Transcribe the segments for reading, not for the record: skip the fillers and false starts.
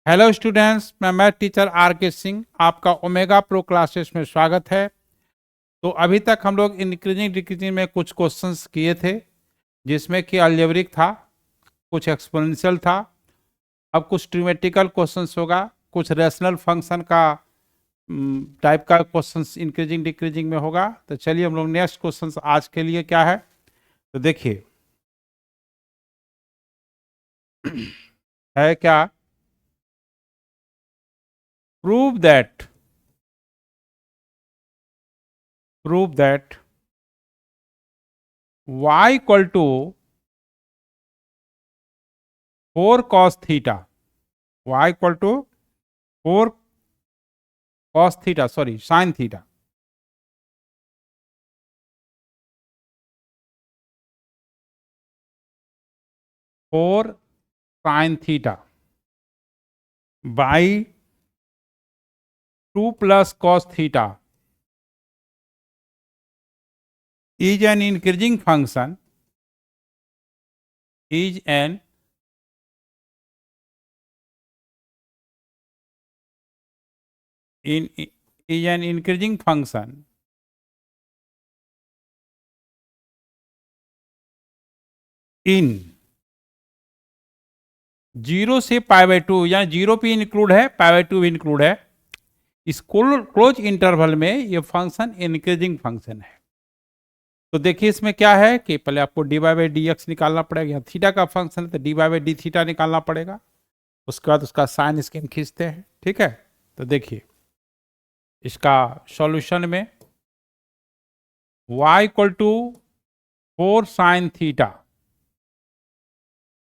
Hello students, मैं math teacher are के सिंह आपका ओमेगा प्रो क्लासेस में स्वागत है। तो अभी तक हम लोग इंक्रीजिंग डिक्रीजिंग में कुछ क्वेश्चंस किए थे, जिसमें कि अलजेब्रिक था, कुछ एक्सपोनेंशियल था। अब कुछ ट्रिमेटिकल क्वेश्चंस होगा, कुछ रैशनल फंक्शन का टाइप का क्वेश्चंस इंक्रीजिंग डिक्रीजिंग में होगा। तो चलिए हम लोग नेक्स्ट क्वेश्चंस आज के लिए क्या है तो देखिए है क्या। Prove that y equal to 4 cos theta, y equal to 4 cos theta, sorry sin theta. 4 sin theta by 2 plus cos theta is an increasing function, is an in is an increasing function in 0 से पाई by 2, यानी 0 भी include है, पाई by 2 भी include है। इस close interval में ये function increasing function है। तो देखिए इसमें क्या है कि पहले आपको D Y by D X निकालना पड़ेगा। थीटा का फंक्शन है तो D Y by D theta निकालना पड़ेगा। उसके बाद उसका साइन स्क्वायर खींचते हैं, ठीक है। तो देखिए इसका सॉल्यूशन में y equal to 4 sine theta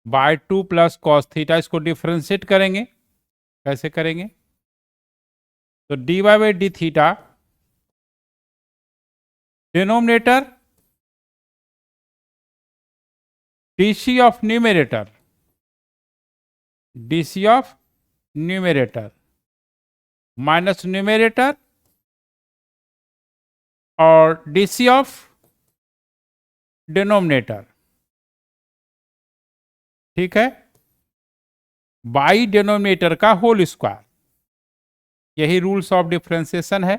by 2 plus cos theta, इसको डिफ्रेंशिएट करेंगे। कैसे करेंगे? तो D Y by D theta denominator DC of numerator, DC of numerator minus numerator और डीसी ऑफ डिनोमिनेटर, ठीक है, बाई डिनोमिनेटर का होल स्क्वायर। यही रूल्स ऑफ डिफ्रेंसिएशन है।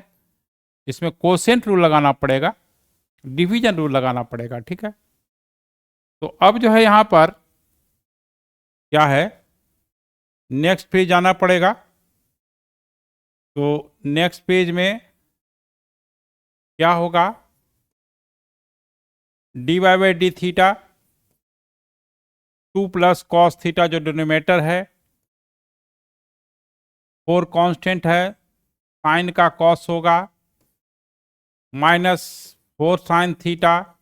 इसमें कोसेंट रूल लगाना पड़ेगा, डिवीजन रूल लगाना पड़ेगा, ठीक है। तो अब जो है यहां पर क्या है, नेक्स्ट पेज आना पड़ेगा। तो नेक्स्ट पेज में क्या होगा, D Y by D theta 2 plus cos theta जो डिनोमिनेटर है, 4 कांस्टेंट है, साइन का कॉस होगा, माइनस 4 साइन थीटा,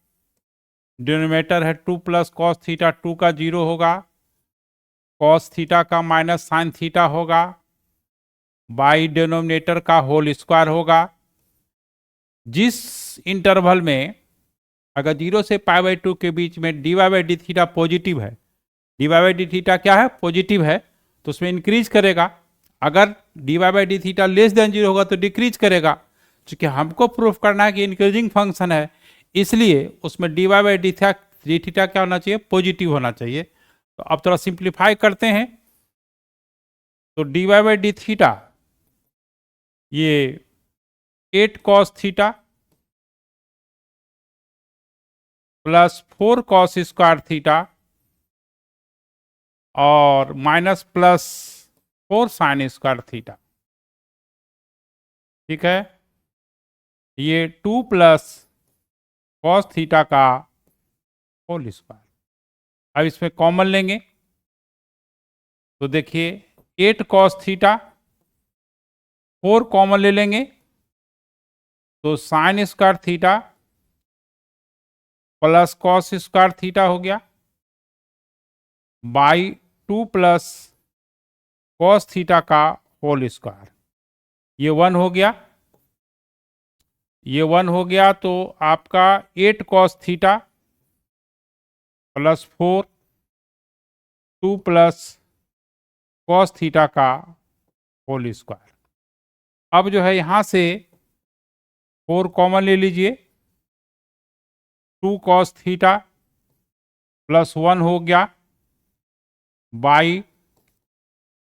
डिनोमिनेटर है 2 प्लस कॉस थीटा, 2 का 0 होगा, कॉस थीटा का माइनस साइन थीटा होगा, बाई डिनोमिनेटर का होल स्क्वायर होगा। जिस इंटरवल में अगर 0 से पाई बाई 2 के बीच में d Y by D theta positive है, d Y by D theta क्या है, पॉजिटिव है, तो उसमें इंक्रीज करेगा। अगर d Y by D theta less than 0 होगा तो डिक्रीज करेगा। क्योंकि हमको प्रूफ करना है कि इंक्रीजिंग फंक्शन है, इसलिए उसमें D Y by D theta क्या होना चाहिए, पॉजिटिव होना चाहिए। तो अब थोड़ा सिंप्लीफाई करते हैं। तो D Y by D theta ये 8 cos theta plus 4 cos square theta और minus plus 4 sine square theta, ठीक है। ये 2 प्लस कॉस थीटा का होल स्क्वायर। अब इसमें कॉमन लेंगे तो देखिए 8 कॉस थीटा, 4 कॉमन ले लेंगे तो sign square theta plus cos square theta हो गया, बाई 2 प्लस कॉस थीटा का होल स्क्वायर। ये 1 हो गया, ये 1 हो गया। तो आपका 8 cos theta plus 4 2 plus cos theta का होल स्क्वायर। अब जो है यहां से 4 कॉमन ले लीजिए, 2 कॉस थीटा प्लस 1 हो गया बाई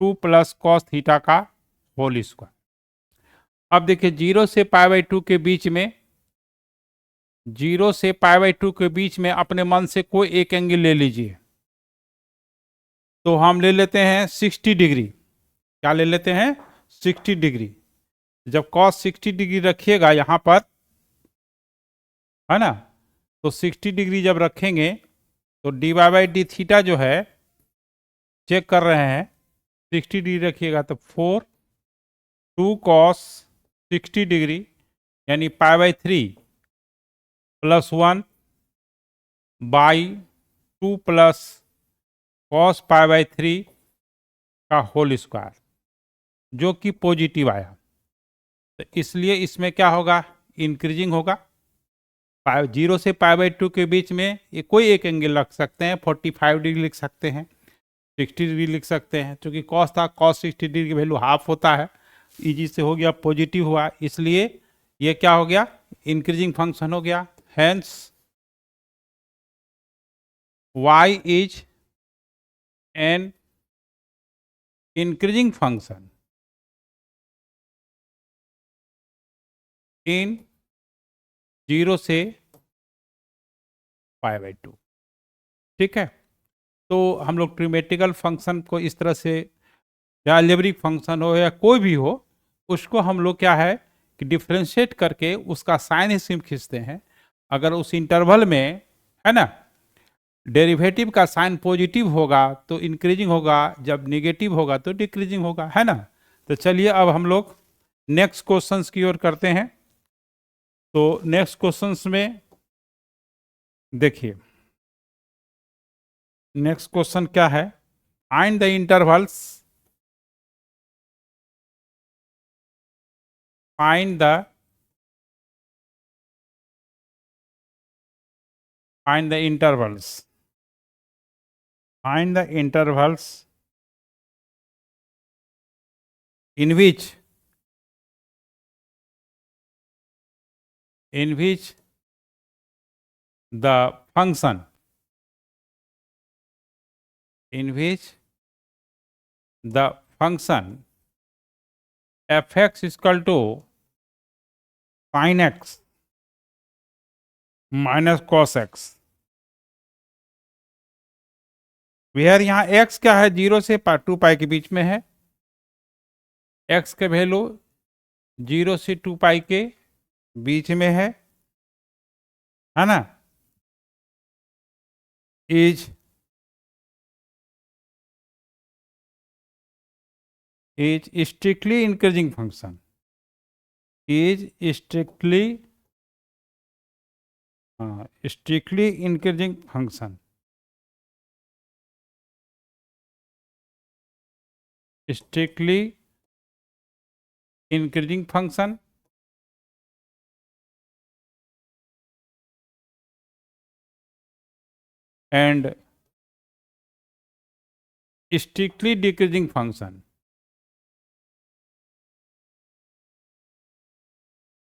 2 प्लस कॉस थीटा का होल स्क्वायर। अब देखिए 0 से π/2 के बीच में, 0 से π/2 के बीच में अपने मन से कोई एक एंगल ले लीजिए। तो हम ले लेते हैं 60 डिग्री। क्या ले लेते हैं? 60 डिग्री। जब कॉस 60 डिग्री रखिएगा यहां पर, है ना, तो 60 डिग्री जब रखेंगे तो dy/d थीटा जो है, चेक कर रहे हैं, 60 डिग्री रखिएगा तो 2 कॉस 60 डिग्री यानी π/3 प्लस 1 बाई 2 प्लस कॉस π/3 का होल स्क्वायर, जो कि पॉजिटिव आया। तो इसलिए इसमें क्या होगा? इंक्रीजिंग होगा। 0 से π/2 के बीच में ये कोई एक एंगल रख सकते हैं, 45 डिग्री लिख सकते हैं, 60 डिग्री लिख सकते हैं। क्योंकि कॉस था, कॉस 60 डिग्री की वैल्यू हाफ होता है, इजी से हो गया, पॉजिटिव हुआ, इसलिए ये क्या हो गया? इंक्रीजिंग फंक्शन हो गया। Hence y is an increasing function in 0 से π/2। ठीक है, तो हम लोग ट्रिमेटिकल फंक्शन को इस तरह से, या अलजेब्रिक फंक्शन हो या कोई भी हो, उसको हम लोग क्या है कि डिफ्रेंशिएट करके उसका साइन स्कीम खींचते हैं। अगर उस इंटरवल में, है ना, डेरिवेटिव का साइन पॉजिटिव होगा तो इंक्रीजिंग होगा, जब नेगेटिव होगा तो डिक्रीजिंग होगा, है ना। तो चलिए अब हम लोग नेक्स्ट क्वेश्चंस की ओर करते हैं। तो नेक्स्ट क्वेश्चंस में देखिए, नेक्स्ट क्वेश्चन क्या है? Find the intervals, find the intervals, find the intervals in which the function, in which the function f(x) is equal to sin x minus cos x, where यहाँ x क्या है? 0 से 2 पाई के बीच में है। x के वैल्यू 0 से 2 पाई के बीच में है ना, is strictly increasing function, is strictly increasing function, strictly increasing function and strictly decreasing function,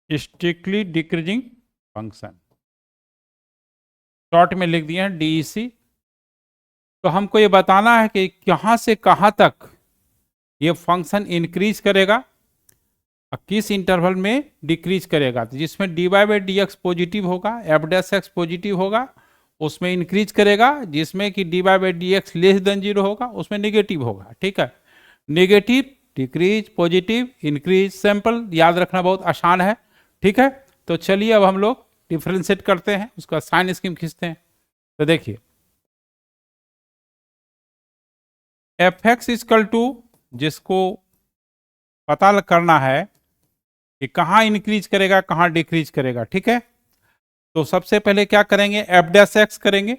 strictly decreasing function, short में लिख दिए हैं DEC। तो हमको ये बताना है कि कहाँ से कहाँ तक ये फंक्शन इंक्रीज करेगा और किस इंटरवल में डिक्रीज करेगा। तो जिसमें dy/dx पॉजिटिव होगा, f'(x) पॉजिटिव होगा, उसमें इंक्रीज करेगा। जिसमें कि dy/dx लेस देन 0 होगा, उसमें नेगेटिव होगा। ठीक है, negative, decrease, positive, increase, simple, याद रखना बहुत आसान है। ठीक है, तो चलिए अब हम लोग डिफ्रेंशिएट करते हैं, उसका साइन स्कीम खींचते हैं। तो देखिए f(x) इक्वल टू, जिसको पता करना है कि कहाँ इंक्रीज करेगा कहाँ डिक्रीज करेगा। ठीक है, तो सबसे पहले क्या करेंगे? f'(x) करेंगे,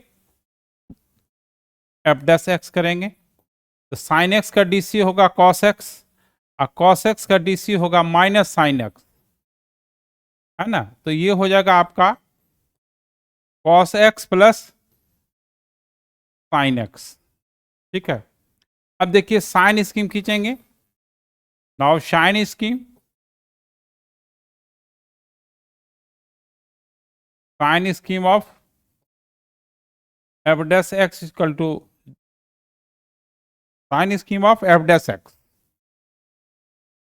f'(x) करेंगे तो साइन एक्स का डीसी होगा कॉस एक्स, और कॉस एक्स का डीसी होगा माइनस साइन एक्स, है ना। तो ये हो जाएगा आपका cos X plus sine X. ठीक है, अब देखिए साइन स्कीम खींचेंगे। Now sign scheme, sign scheme of f'(x) equal to sign scheme of F dash X,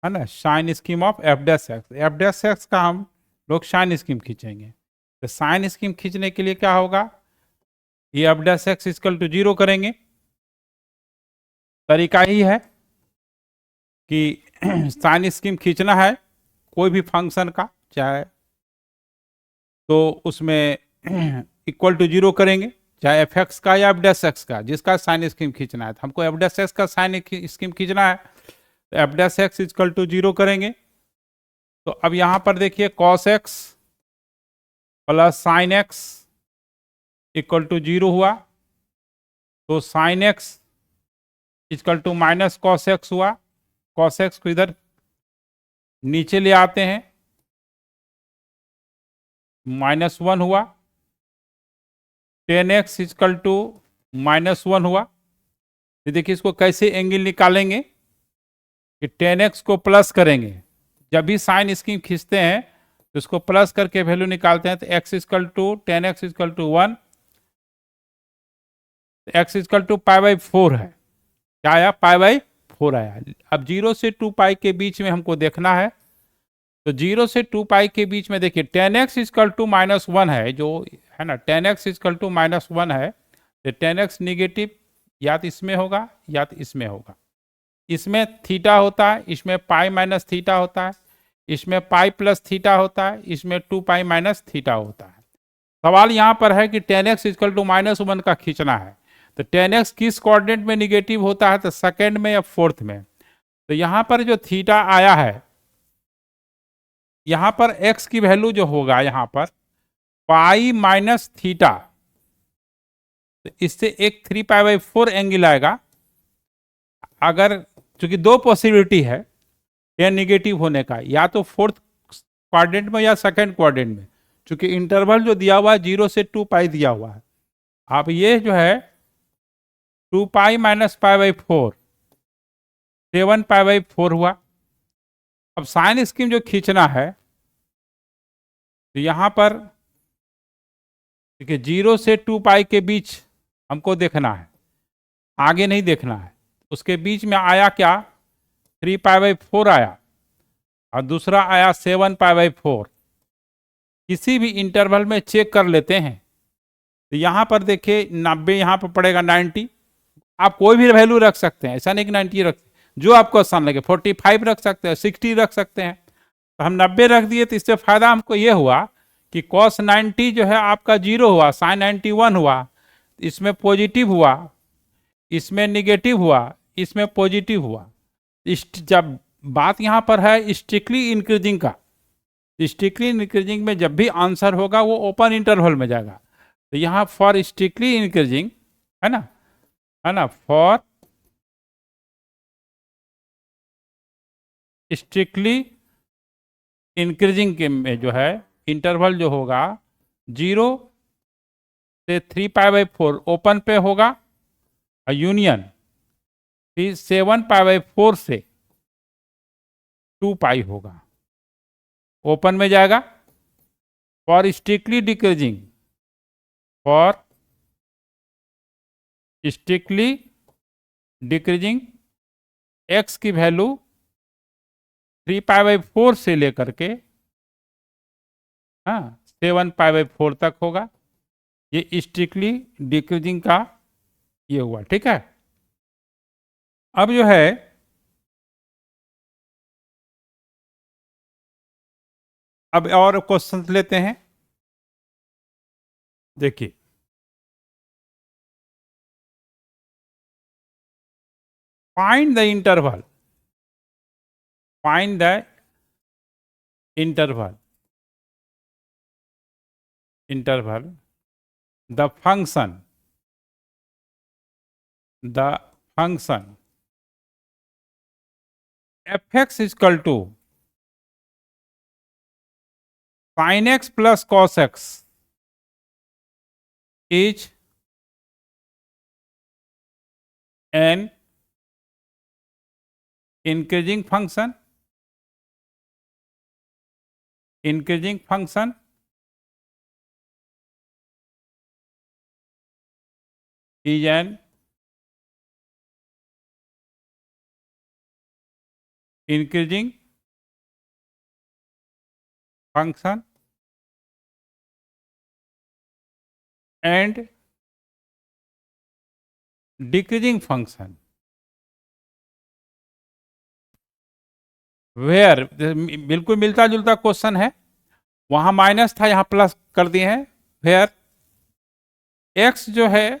है ना, sign scheme of F dash X, F dash X का हम लोग साइन स्कीम खींचेंगे। तो साइन स्कीम खींचने के लिए क्या होगा, ये F dash X equal to 0 करेंगे। तरीका ही है कि साइन स्कीम खींचना है कोई भी फंक्शन का, चाहे तो उसमें इक्वल टू 0 करेंगे, चाहे एफ एक्स का या एफ डैश एक्स का, जिसका साइन स्कीम खींचना है। तो हमको एफ डैश एक्स का साइन स्कीम खींचना है, तो F dash X equal to 0 करेंगे। तो अब यहां पर देखिए cos X plus sine X equal to 0 हुआ, तो sine X equal to minus cos x हुआ। कॉस एक्स को इधर नीचे ले आते हैं, -1 हुआ। टेन एक्स इक्वल टू -1 हुआ। तो देखिए इसको कैसे एंगल निकालेंगे कि 10x को प्लस करेंगे, जब भी साइन स्कीम खींचते हैं तो इसको प्लस करके वैल्यू निकालते हैं। तो x equal to 10x equal to 1, x equal to π/4 है। क्या आया, π/4 आया। अब 0 से 2π के बीच में हमको देखना है, तो 0 से 2π के बीच में देखिए 10x इक्वल टू -1 है, जो है ना 10x इक्वल टू -1 है। तो 10x निगेटिव या तो इसमें होगा या तो इसमें होगा। इसमें थीटा होता है, इसमें पाई माइनस थीटा होता है, इसमें पाई प्लस थीटा होता है, इसमें 2π माइनस थीटा होता है। सवाल यहाँ पर है कि 10x इक्वल टू -1 का खींचना है। तो 10x किस कोऑर्डिनेट में निगेटिव होता है, तो सेकेंड में या फोर्थ में। तो यहाँ पर जो थीटा आया है, यहाँ पर x की वैल्यू जो होगा यहाँ पर पाई माइनस थीटा, तो इससे एक 3π/4 एंगल आएगा। अगर चूंकि दो पॉसिबिलिटी है ये नेगेटिव होने का, या तो फोर्थ क्वाड्रेंट में या सेकंड क्वाड्रेंट में, चूंकि इंटरवल जो दिया हुआ है 0 से 2π दिया हुआ है। अब ये जो है 2π माइनस π/4 7π/4 हुआ। अब साइन स्कीम जो खींचना है, तो यहां पर देखिए 0 से 2π के बीच हमको देखना है, आगे नहीं देखना है। उसके बीच में आया क्या, 3π/4 आया और दूसरा आया 7π/4। किसी भी इंटरवल में चेक कर लेते हैं। तो यहाँ पर देखिए 90 यहाँ पर पड़ेगा 90। आप कोई भी वैल्यू रख सकते हैं, ऐसा नहीं कि 90 रख, जो आपको आसान लगे। 45 रख सकते हैं, 60 रख सकते हैं। तो हम 90 रख दिए, तो इससे फायदा हमको ये हुआ कि cos 90 जो है आपका 0 हुआ, sin 91 हुआ, इसमें पॉजिटिव हुआ, इसमें निगेटिव हुआ, इसमें पॉजिटिव हुआ। जब बात यहाँ पर है स्ट्रिक्टली इंक्रीजिंग का, स्ट्रिक्टली इंक्रीजिंग में जब भी आंसर होगा वो ओपन इंटरवल में जाएगा। तो यहाँ फॉर स्ट्रिक्टली इंक्रीजिंग, है ना, है ना, फॉर स्ट्रिक्टली इंक्रीजिंग के में जो है इंटरवल जो होगा 0 से 3π/4 ओपन पे होगा, यूनियन फिर 7π/4 से 2π होगा, ओपन में जाएगा। For strictly decreasing, for strictly decreasing x की वैल्यू 3π/4 से लेकर के 7π/4 तक होगा। ये स्ट्रिक्टली डिक्रीजिंग का ये हुआ, ठीक है। अब जो है अब और क्वेश्चन लेते हैं। देखिए find the interval, find the interval, interval the function f(x) equal to sin x plus cos x is an increasing function, increasing function is an increasing function and decreasing function where, बिल्कुल मिलता जुलता question है, वहां minus था यहां plus कर दिए हैं। वेयर एक्स जो है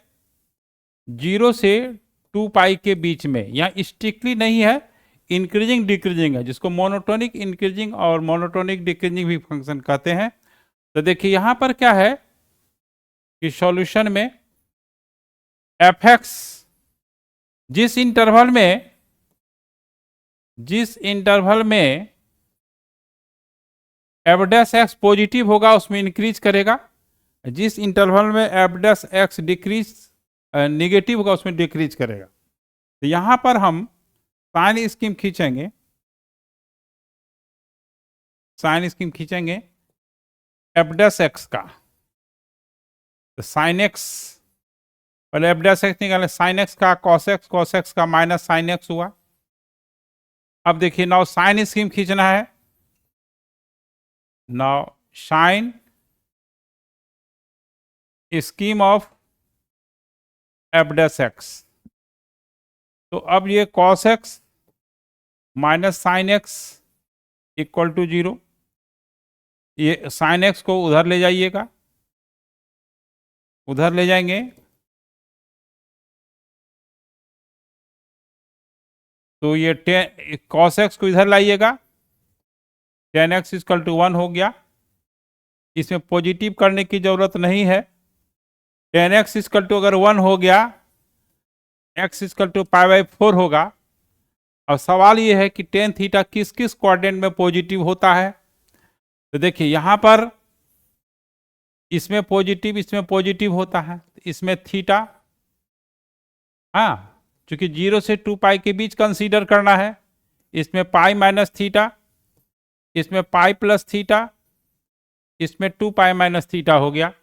0 से 2 पाई के बीच में, यहाँ स्ट्रिक्टली नहीं है, इंक्रीजिंग डिक्रीजिंग है, जिसको मोनोटोनिक इंक्रीजिंग और मोनोटोनिक डिक्रीजिंग भी फंक्शन कहते हैं। तो देखिए यहां पर क्या है कि सॉल्यूशन में एफ एक्स जिस इंटरवल में एफ डैश एक्स पॉजिटिव होगा उसमें इंक्रीज करेगा, जिस इंटरवल में F dash x decrease negative होगा उसमें डिक्रीज करेगा। तो यहां पर हम साइन स्कीम खींचेंगे, एफ डैश एक्स का। तो साइन एक्स, पहले एफ डैश एक्स निकालें, साइन एक्स का कॉस एक्स का माइनस साइन एक्स हुआ। अब देखिए नाउ साइन स्कीम खींचना है, now sign scheme of F dash X. तो अब ये cos X minus sine X equal to 0, ये साइन एक्स को उधर ले जाइएगा, उधर ले जाएंगे तो ये कॉस एक्स को इधर लाइएगा, टेन एक्स इक्वल टू 1 हो गया। इसमें पॉजिटिव करने की जरूरत नहीं है, टेन एक्स इक्वल टू अगर 1 हो गया, X equal to pi by 4 होगा। अब सवाल ये है कि टेन थीटा किस किस क्वाड्रेंट में पॉजिटिव होता है। तो देखिए यहां पर इसमें पॉजिटिव होता है, इसमें थीटा, हाँ चूंकि 0 से 2 पाई के बीच कंसीडर करना है, इसमें पाई माइनस थीटा, इसमें पाई प्लस थीटा, इसमें 2 पाई माइनस थीटा हो गया।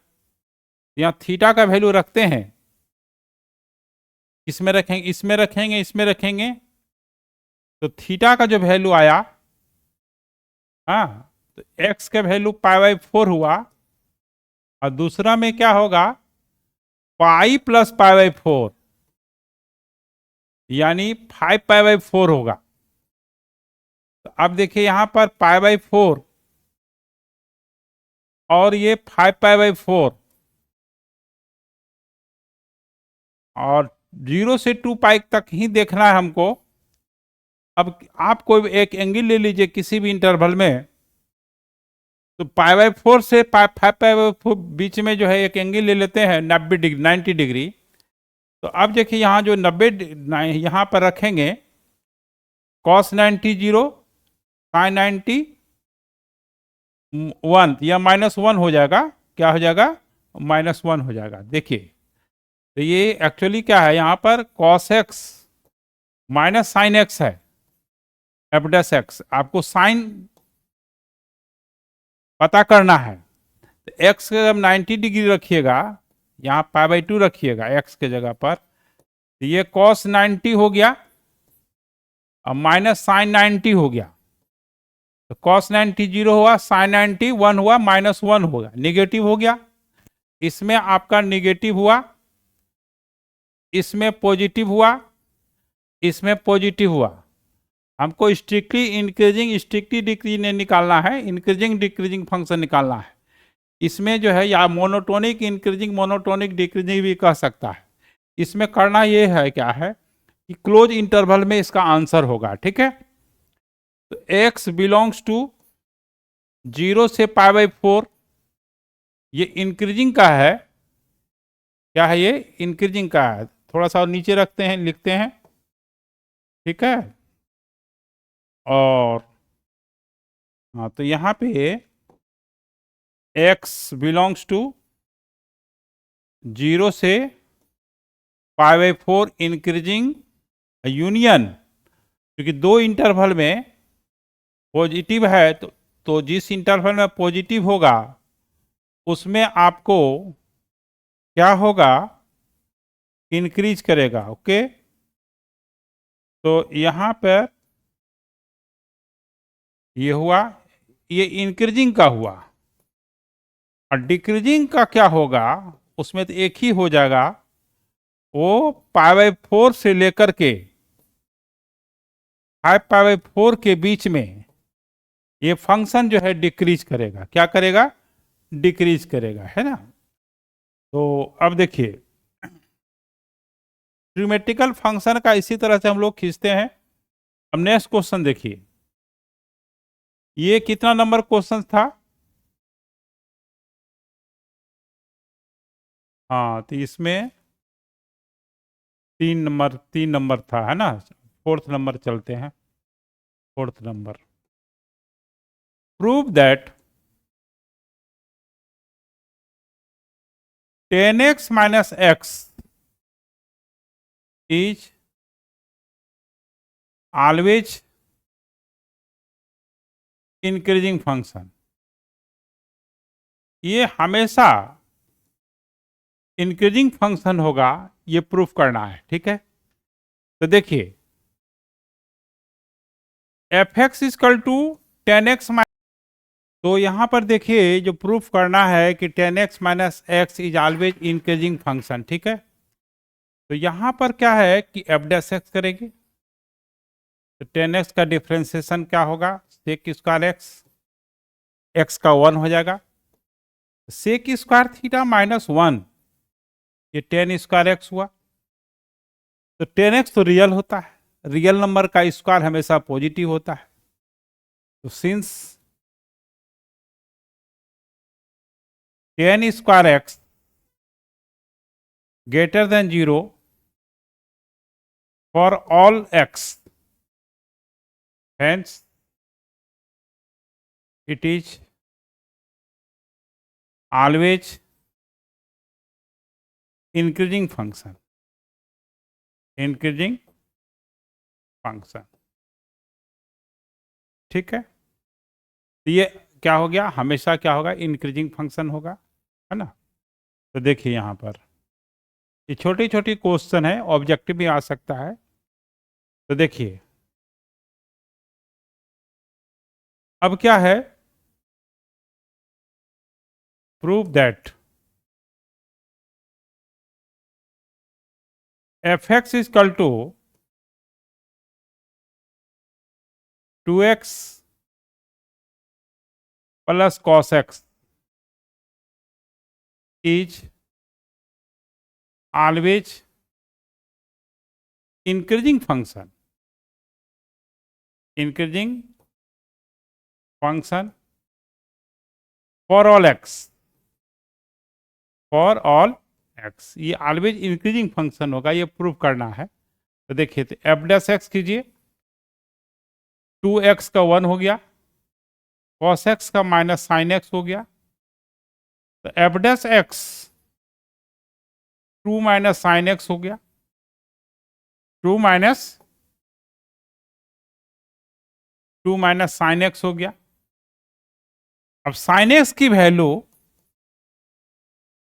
यहाँ थीटा का वैल्यू रखते हैं, इसमें रखेंगे, तो थीटा का जो वैल्यू आया, हाँ तो एक्स का वैल्यू पाई बाई 4 हुआ, और दूसरा में क्या होगा पाई प्लस पाई बाई 4, यानी 5 पाई बाई 4 होगा। तो अब देखिए यहां पर पाई बाई 4 और ये 5 पाई बाई 4, और 0 से 2 पाई तक ही देखना है हमको। अब आप कोई एक एंगल ले लीजिए किसी भी इंटरवल में, तो पाई बाई 4 से 5 पाई बाई 4 बीच में जो है एक एंगल ले लेते हैं 90 डिग्री। तो अब देखिए यहाँ जो 90 यहाँ पर रखेंगे, कॉस 90 0, साइन 90 1, या -1 हो जाएगा, क्या हो जाएगा -1 हो जाएगा। देखिए तो ये एक्चुअली क्या है, यहाँ पर cos X minus sine X है, एफ डैश एक्स, आपको साइन पता करना है। तो एक्स के जब 90 डिग्री रखिएगा, यहाँ पाई बाई 2 रखिएगा एक्स के जगह पर, तो ये कॉस 90 हो गया और माइनस साइन 90 हो गया। तो कॉस 90 0 हुआ, साइन 90 1 हुआ, -1 होगा, निगेटिव हो गया। इसमें आपका निगेटिव हुआ, इसमें पॉजिटिव हुआ, इसमें पॉजिटिव हुआ। हमको स्ट्रिक्टली इंक्रीजिंग स्ट्रिक्टली डिक्रीजिंग निकालना है, इंक्रीजिंग डिक्रीजिंग फंक्शन निकालना है। इसमें जो है या मोनोटोनिक इंक्रीजिंग मोनोटोनिक डिक्रीजिंग भी कह सकता है। इसमें करना ये है क्या है कि क्लोज इंटरवल में इसका आंसर होगा, ठीक है। तो x बिलोंग्स टू 0 से पाई बाई 4, ये इंक्रीजिंग का है, क्या है ये इंक्रीजिंग का है। थोड़ा सा और नीचे रखते हैं, लिखते हैं, ठीक है। और हाँ तो यहाँ पे x बिलोंग्स टू 0 से पाई बाई 4 इंक्रीजिंग यूनियन, क्योंकि दो इंटरवल में पॉजिटिव है, तो जिस इंटरवल में पॉजिटिव होगा उसमें आपको क्या होगा, इंक्रीज करेगा, ओके। तो यहाँ पर ये हुआ, ये इंक्रीजिंग का हुआ। और डिक्रीजिंग का क्या होगा, उसमें तो एक ही हो जाएगा, वो π/4 से लेकर के 5π/4 के बीच में ये फंक्शन जो है डिक्रीज करेगा। क्या करेगा? डिक्रीज करेगा, है ना। तो अब देखिए, ट्रिमेटिकल फंक्शन का इसी तरह से हम लोग खींचते हैं। अब नेक्स्ट क्वेश्चन देखिए, ये कितना नंबर क्वेश्चन था? हाँ, तो इसमें 3 नंबर था, है ना। फोर्थ नंबर चलते हैं। Fourth number, prove that 10x minus x is always increasing function. ये हमेशा इंक्रीजिंग फंक्शन होगा, ये प्रूफ करना है, ठीक है। तो देखिए, F X equal to 10x, तो यहां पर देखिए जो प्रूफ करना है कि 10x minus x is always increasing function, ठीक है। तो यहां पर क्या है कि एफ डैश एक्स करेंगे, तो 10x का डिफ्रेंसिएशन क्या होगा? सेक स्क्वायर एक्स, एक्स का 1 हो जाएगा, सेक स्क्वायर थीटा माइनस 1, ये 10 स्क्वायर एक्स हुआ। तो 10x तो रियल होता है, रियल नंबर का स्क्वायर हमेशा पॉजिटिव होता है। तो since 10 square x greater than 0 for all x, hence it is always increasing function, increasing function, ठीक है। तो ये क्या हो गया? हमेशा क्या होगा? इंक्रीजिंग फंक्शन होगा, है ना। तो देखिए यहां पर ये छोटी छोटी क्वेश्चन है, ऑब्जेक्टिव भी आ सकता है। तो देखिए अब क्या है, prove that F X is equal to 2x plus cos X is always increasing function, increasing function for all X, for all X, ये ऑलवेज इंक्रीजिंग फंक्शन होगा, ये प्रूव करना है। तो देखिए, तो एफ डैश एक्स कीजिए, 2x का 1 हो गया, कॉस एक्स का माइनस साइन एक्स हो गया, तो F dash x 2 minus sine x हो गया, 2 माइनस साइन एक्स हो गया। अब साइन एक्स की वैल्यू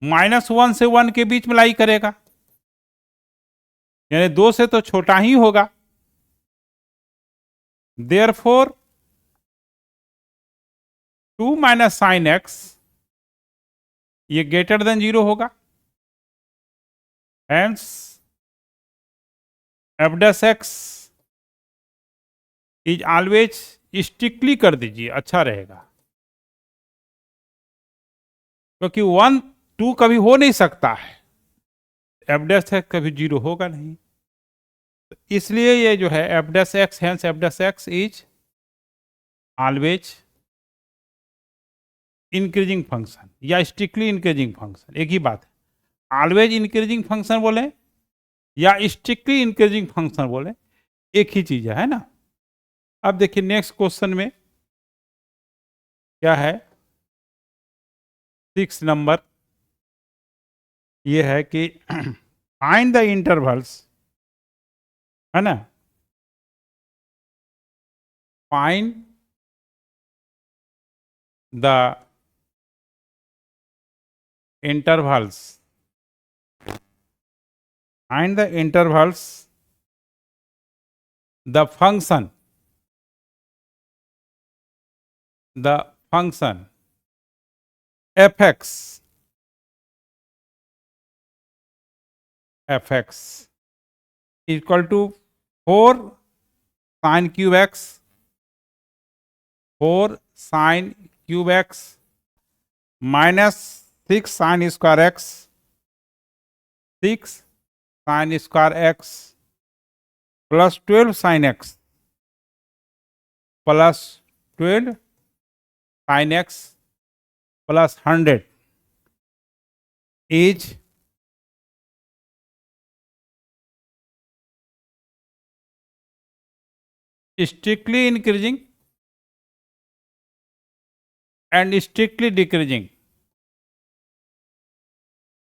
-1 से 1 के बीच में लाई करेगा, यानी 2 से तो छोटा ही होगा। देयरफॉर 2 माइनस साइन एक्स ये ग्रेटर देन 0 होगा, hence F dash x is always, strictly कर दीजिए, अच्छा रहेगा, क्योंकि 1 2 कभी हो नहीं सकता है, एफ डैश एक्स कभी 0 होगा नहीं। तो इसलिए ये जो है F dash x, hence F dash x is always increasing function या स्ट्रिक्टली इंक्रीजिंग फंक्शन, एक ही बात है। ऑलवेज इंक्रीजिंग फंक्शन बोले या स्ट्रिक्टली इंक्रीजिंग फंक्शन बोले, एक ही चीज है ना। अब देखिए नेक्स्ट क्वेश्चन में क्या है, 6 नंबर, ये है कि फाइंड द इंटरवल्स, है ना, find the intervals, find the intervals the function the function fx equal to 4 sin cube x, 4 sin cube x minus 6 sin square x, 6 sin square x plus 12 sin x plus 12 sin x plus 100 is strictly increasing and strictly decreasing,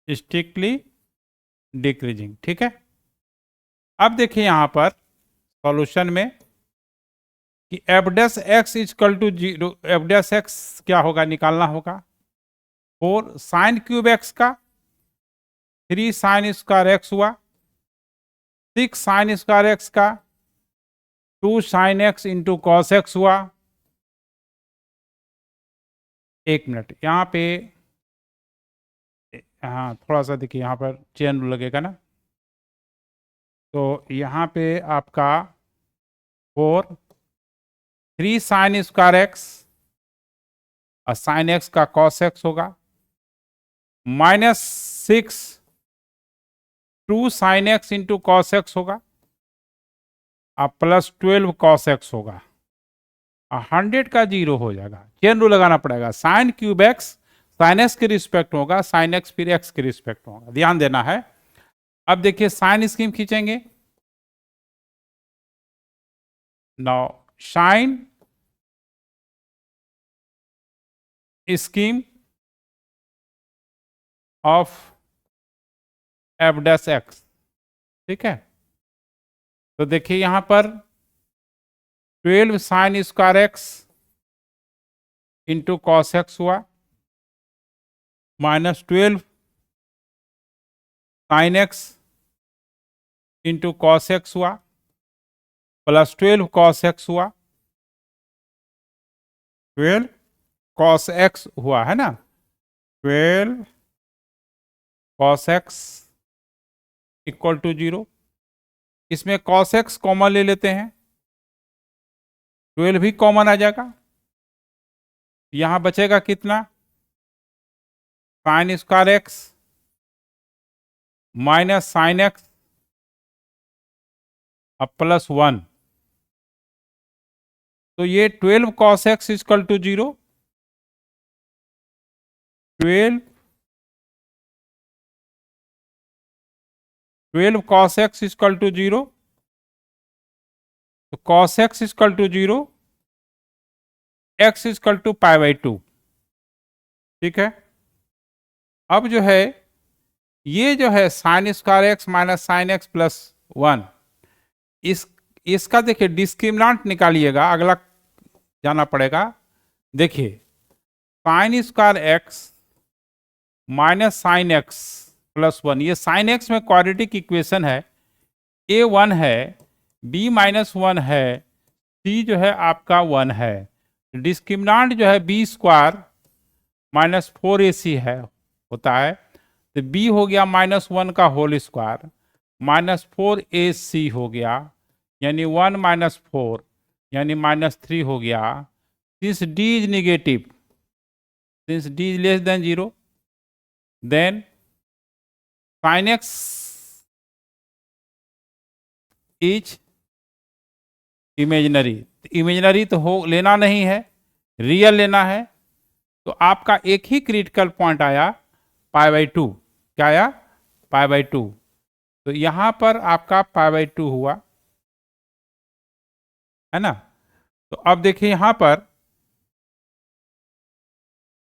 strictly decreasing। ठीक है, अब देखिए यहां पर solution में कि F dash X equal to 0, F dash X क्या होगा निकालना होगा। 4 साइन क्यूब एक्स का 3 साइन स्क्वायर एक्स हुआ, 6 साइन स्क्वायर एक्स का 2 sign x into cos x हुआ। एक मिनट यहाँ पे, हाँ थोड़ा सा देखिए यहाँ पर चेन लगेगा ना, तो यहाँ पे आपका 4 3 साइन स्क्वायर एक्स और साइन एक्स का कॉस एक्स होगा, minus 6 2 sign x into cos x होगा और प्लस 12 कॉस एक्स होगा, 100 का 0 हो जाएगा। चेन रूल लगाना पड़ेगा, sine cube x sine x के रिस्पेक्ट होगा, साइन एक्स फिर एक्स के रिस्पेक्ट होगा, ध्यान देना है। अब देखिए साइन स्कीम खींचेंगे, now sign scheme of F dash x. ठीक है, तो देखिए यहां पर 12 sine square x into cos x हुआ, minus 12 sine x into cos x हुआ, प्लस 12 कॉस एक्स हुआ, 12 कॉस एक्स हुआ है ना, 12 कॉस एक्स इक्वल टू 0। इसमें कॉस एक्स कॉमन ले लेते हैं, 12 भी कॉमन आ जाएगा, यहां बचेगा कितना, sine square X minus sine X अब प्लस 1, तो ये 12 cos X equal to 0, 12 cos X equal to 0, तो cos X equal to 0, X equal to pi by 2। ठीक है, अब जो है ये जो है sine square X minus sine X plus 1, इसका देखिए डिस्क्रिमिनेंट निकालिएगा, अगला जाना पड़ेगा। देखिए sine square X minus sine X plus 1, ये साइन एक्स में क्वाड्रेटिक इक्वेशन है, ए 1 है, बी माइनस 1 है, सी जो है आपका 1 है, डिस्क्रिमिनेंट जो है बी स्क्वायर माइनस 4ac है होता है, तो बी हो गया माइनस 1 का होल स्क्वायर माइनस 4ac हो गया, यानी 1 माइनस 4 यानी माइनस 3 हो गया। Since d is negative, since d is less than 0, then sine X is imaginary, imaginary तो हो लेना नहीं है, रियल लेना है, तो आपका एक ही क्रिटिकल पॉइंट आया पाई बाई 2, क्या आया पाई बाई 2, तो यहां पर आपका पाई बाई 2 हुआ है ना। तो अब देखिए यहां पर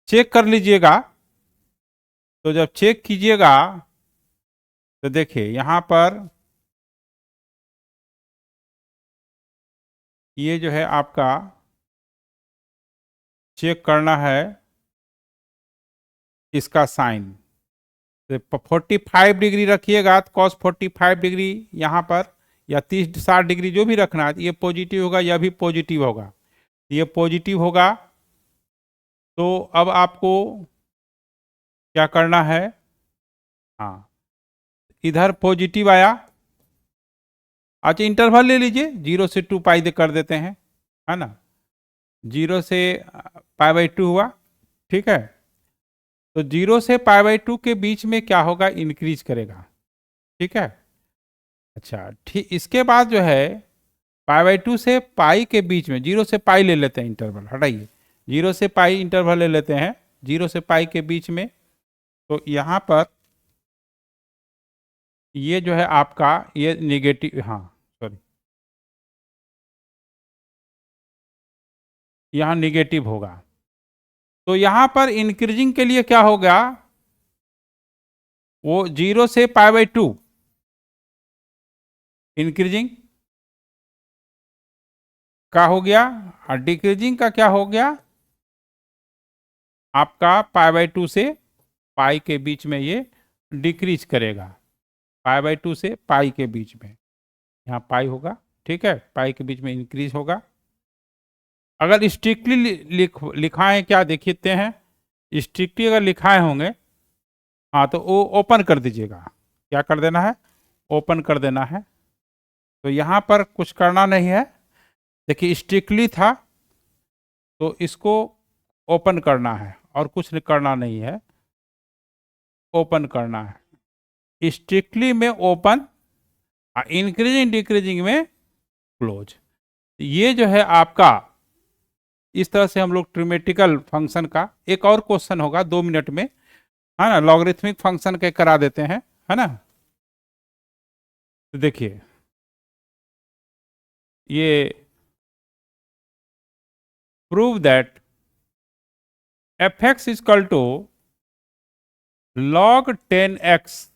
चेक कर लीजिएगा, तो जब चेक कीजिएगा तो देखिए यहां पर ये जो है आपका चेक करना है इसका साइन, तो 45 डिग्री रखिएगा तो कॉस 45 डिग्री यहाँ पर, या 30-60 डिग्री जो भी रखना है, ये पॉजिटिव होगा, यह भी पॉजिटिव होगा, ये पॉजिटिव होगा तो अब आपको क्या करना है, हाँ इधर पॉजिटिव आया, अच्छा इंटरवल ले लीजिए, 0 से 2 पाई दे कर देते हैं, है ना, 0 से π/2 हुआ, ठीक है। तो 0 से π/2 के बीच में क्या होगा, इंक्रीज करेगा, ठीक है। अच्छा ठीक, इसके बाद जो है π/2 से पाई के बीच में, 0 से पाई ले लेते हैं इंटरवल, हटाइए, 0 से पाई इंटरवल ले लेते हैं, 0 से पाई के बीच में, तो यहाँ पर ये जो है आपका ये निगेटिव, हाँ सॉरी, यहाँ निगेटिव होगा। तो यहाँ पर इंक्रीजिंग के लिए क्या हो गया, वो 0 से π/2 इंक्रीजिंग का हो गया, और डिक्रीजिंग का क्या हो गया आपका π/2 से पाई के बीच में ये डिक्रीज करेगा, π/2 से पाई के बीच में, यहाँ पाई होगा, ठीक है, पाई के बीच में इंक्रीज होगा। अगर स्ट्रिक्टली लिखाएं क्या देखते हैं, स्ट्रिक्टली अगर लिखाए होंगे, हाँ तो वो ओपन कर दीजिएगा, क्या कर देना है, ओपन कर देना है। तो यहाँ पर कुछ करना नहीं है, देखिए स्ट्रिक्टली था तो इसको ओपन करना है और कुछ करना नहीं है, ओपन करना है, स्ट्रिक्टली में ओपन, इंक्रीजिंग डिक्रीजिंग में क्लोज। ये जो है आपका, इस तरह से हम लोग ट्रिमेटिकल फंक्शन का एक और क्वेश्चन होगा 2 मिनट में, है ना, लॉगरिथमिक फंक्शन के करा देते हैं, है ना। तो देखिए ये prove that f(x) equal to log 10x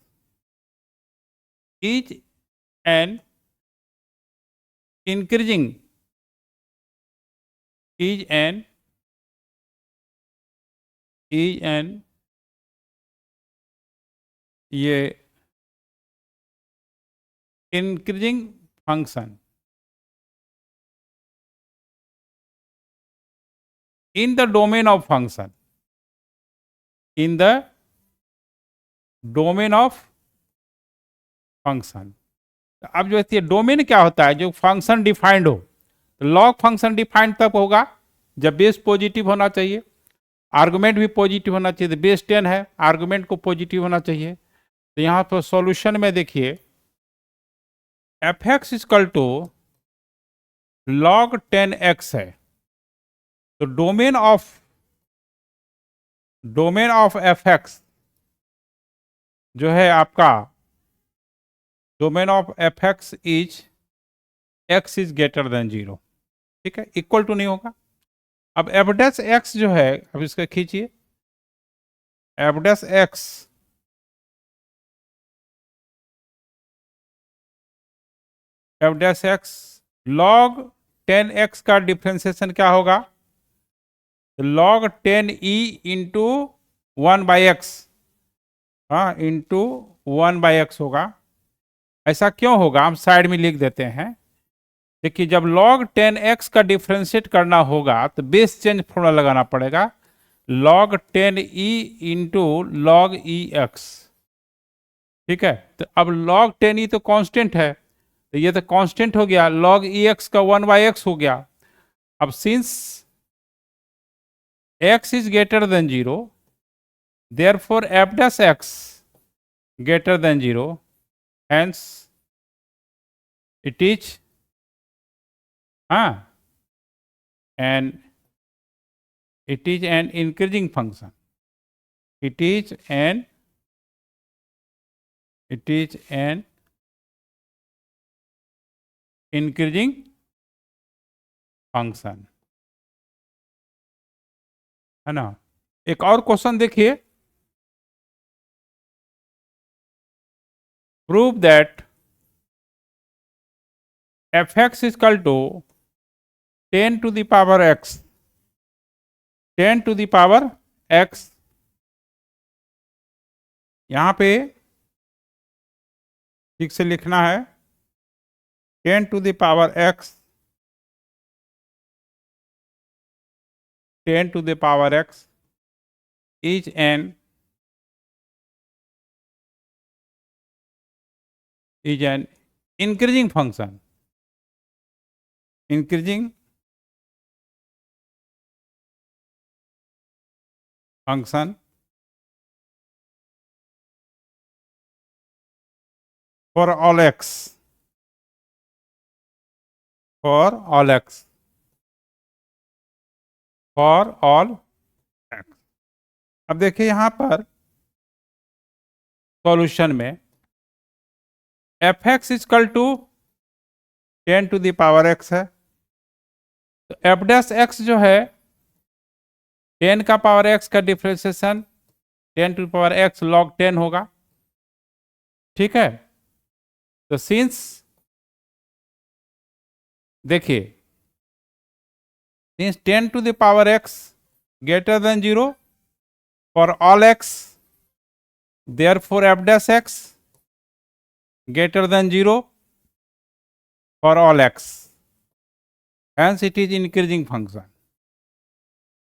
is an increasing is an ये increasing function in the domain of function, in the domain of function। अब जो है डोमेन क्या होता है, जो फंक्शन डिफाइंड हो, तो लॉग फंक्शन डिफाइंड तब होगा जब बेस पॉजिटिव होना चाहिए, आर्गुमेंट भी पॉजिटिव होना चाहिए, तो बेस 10 है, आर्गुमेंट को पॉजिटिव होना चाहिए। तो यहाँ पर सॉल्यूशन में देखिए f(x) equal to log 10x है, तो डोमेन ऑफ f(x) जो है आपका, domain of f(x) is x is greater than 0, ठीक है, इक्वल टू नहीं होगा। अब f'(x) जो है, अब इसका खींचिए, f'(x) log 10x का डिफ्रेंसिएशन क्या होगा, log 10e इंटू 1/x, हाँ इंटू 1/x होगा। ऐसा क्यों होगा, हम साइड में लिख देते हैं। देखिए जब log 10x का डिफ्रेंशिएट करना होगा तो बेस चेंज फॉर्मूला लगाना पड़ेगा, log 10e into log ex, ठीक है। तो अब log 10e तो कांस्टेंट है, तो ये तो कांस्टेंट हो गया, log ex का 1/x हो गया। अब since x is greater than 0, therefore f'(x) greater than 0, hence it is and it is an increasing function, it is an increasing function, है ना। एक और क्वेश्चन देखिए, prove that f(x) equal to 10 to the power x, 10 to the power x, यहाँ पे ठीक से लिखना है 10 to the power x, 10 to the power x is an increasing function. Increasing function for all x. For all x. For all x. अब देखिए यहां पर सॉल्यूशन में F X equal to 10 to the power X है, तो F dash X जो है 10 का पावर एक्स का differentiation 10 to power X log 10 होगा, ठीक है। तो सिंस देखिए since 10 to the power X greater than 0 for all X, therefore f dash x greater than 0 for all x, hence it is increasing function,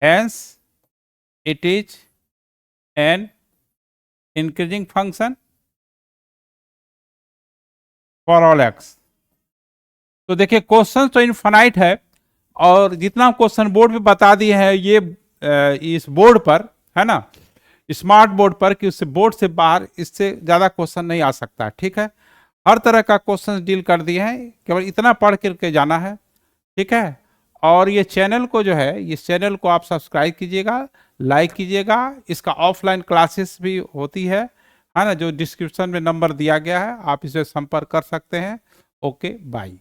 hence it is an increasing function for all x। तो देखिए question तो infinite है, और जितना question board पे बता दिए हैं ये इस बोर्ड पर है ना, स्मार्ट बोर्ड पर, कि उससे बोर्ड से बाहर इससे ज़्यादा क्वेश्चन नहीं आ सकता, ठीक है। हर तरह का क्वेश्चन डील कर दिए हैं, केवल इतना पढ़ करके जाना है, ठीक है। और ये चैनल को जो है, इस चैनल को आप सब्सक्राइब कीजिएगा, लाइक कीजिएगा। इसका ऑफलाइन क्लासेस भी होती है ना, जो डिस्क्रिप्शन में नंबर दिया गया है, आप इसे संपर्क कर सकते हैं। Okay bye.